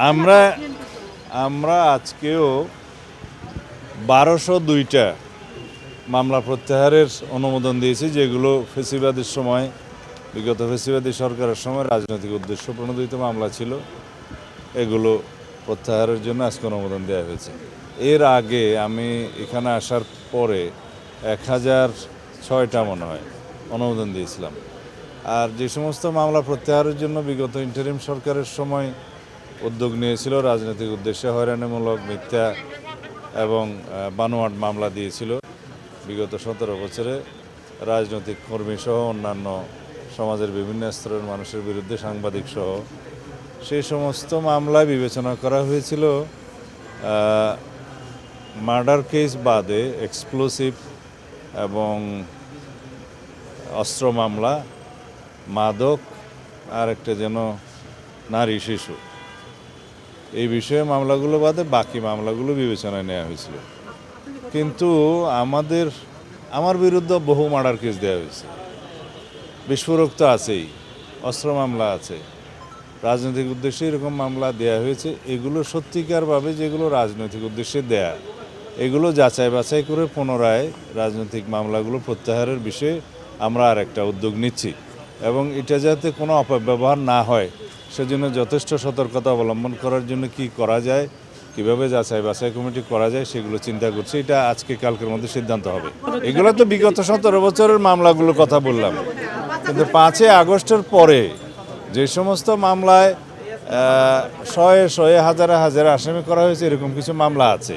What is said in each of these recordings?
আমরা আমরা আজকেও 1202টা মামলা প্রত্যাহারের অনুমোদন দিয়েছি, যেগুলো ফেসিবাদের সময়, বিগত ফেসিবাদী সরকারের সময় রাজনৈতিক উদ্দেশ্য প্রণোদিত মামলা ছিল। এগুলো প্রত্যাহারের জন্য আজকে অনুমোদন দেওয়া হয়েছে। এর আগে আমি এখানে আসার পরে 1006টা মনে হয় অনুমোদন দিয়েছিলাম। আর যে সমস্ত মামলা প্রত্যাহারের জন্য বিগত ইন্টারিম সরকারের সময় উদ্যোগ নিয়েছিল, রাজনৈতিক উদ্দেশ্যে হয়রানিমূলক, মিথ্যা এবং বানোয়াট মামলা দিয়েছিল বিগত 17 বছরে রাজনৈতিক কর্মী সহ অন্যান্য সমাজের বিভিন্ন স্তরের মানুষের বিরুদ্ধে, সাংবাদিক সহ, সেই সমস্ত মামলায় বিবেচনা করা হয়েছিল মার্ডার কেস বাদে এক্সপ্লোসিভ এবং অস্ত্র মামলা, মাদক, আর একটা যেন নারী শিশু, এই বিষয়ে মামলাগুলো বাদে বাকি মামলাগুলো বিবেচনায় নেওয়া হয়েছিল। কিন্তু আমার বিরুদ্ধে বহু মার্ডার কেস দেওয়া হয়েছে, বিস্ফোরক তো আছেই, অস্ত্র মামলা আছে, রাজনৈতিক উদ্দেশ্যে এরকম মামলা দেয়া হয়েছে। এগুলো সত্যিকারভাবে যেগুলো রাজনৈতিক উদ্দেশ্যে দেয়া, এগুলো যাচাই বাছাই করে পুনরায় রাজনৈতিক মামলাগুলো প্রত্যাহারের বিষয়ে আমরা আর একটা উদ্যোগ নিচ্ছি, এবং এটা যাতে কোনো অপব্যবহার না হয় সেজন্য যথেষ্ট সতর্কতা অবলম্বন করার জন্য কি করা যায়, কিভাবে যাচাই বাছাই কমিটি করা যায়, সেগুলো চিন্তা করছি। এটা আজকে কালকের মধ্যে সিদ্ধান্ত হবে। এগুলো তো বিগত 17 বছরের মামলাগুলোর কথা বললাম, কিন্তু 5 আগস্টের পরে যে সমস্ত মামলায় শয়ে শয়ে হাজারে হাজারে আসামি করা হয়েছে, এরকম কিছু মামলা আছে।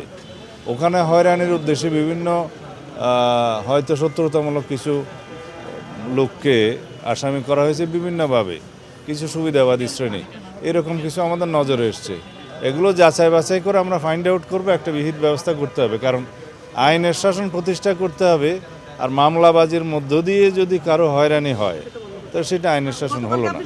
ওখানে হয়রানির উদ্দেশ্যে বিভিন্ন হয়তো শত্রুতামূলক কিছু লোককে আসামি করা হয়েছে বিভিন্নভাবে, কিছু সুবিধাবাদী শ্রেণী, এরকম কিছু আমাদের নজরে এসছে। এগুলো যাচাই বাছাই করে আমরা ফাইন্ড আউট করবো, একটা বিহিত ব্যবস্থা করতে হবে, কারণ আইনের শাসন প্রতিষ্ঠা করতে হবে। আর মামলাবাজির মধ্য দিয়ে যদি কারো হয়রানি হয়, তো সেটা আইনের শাসন হলো না।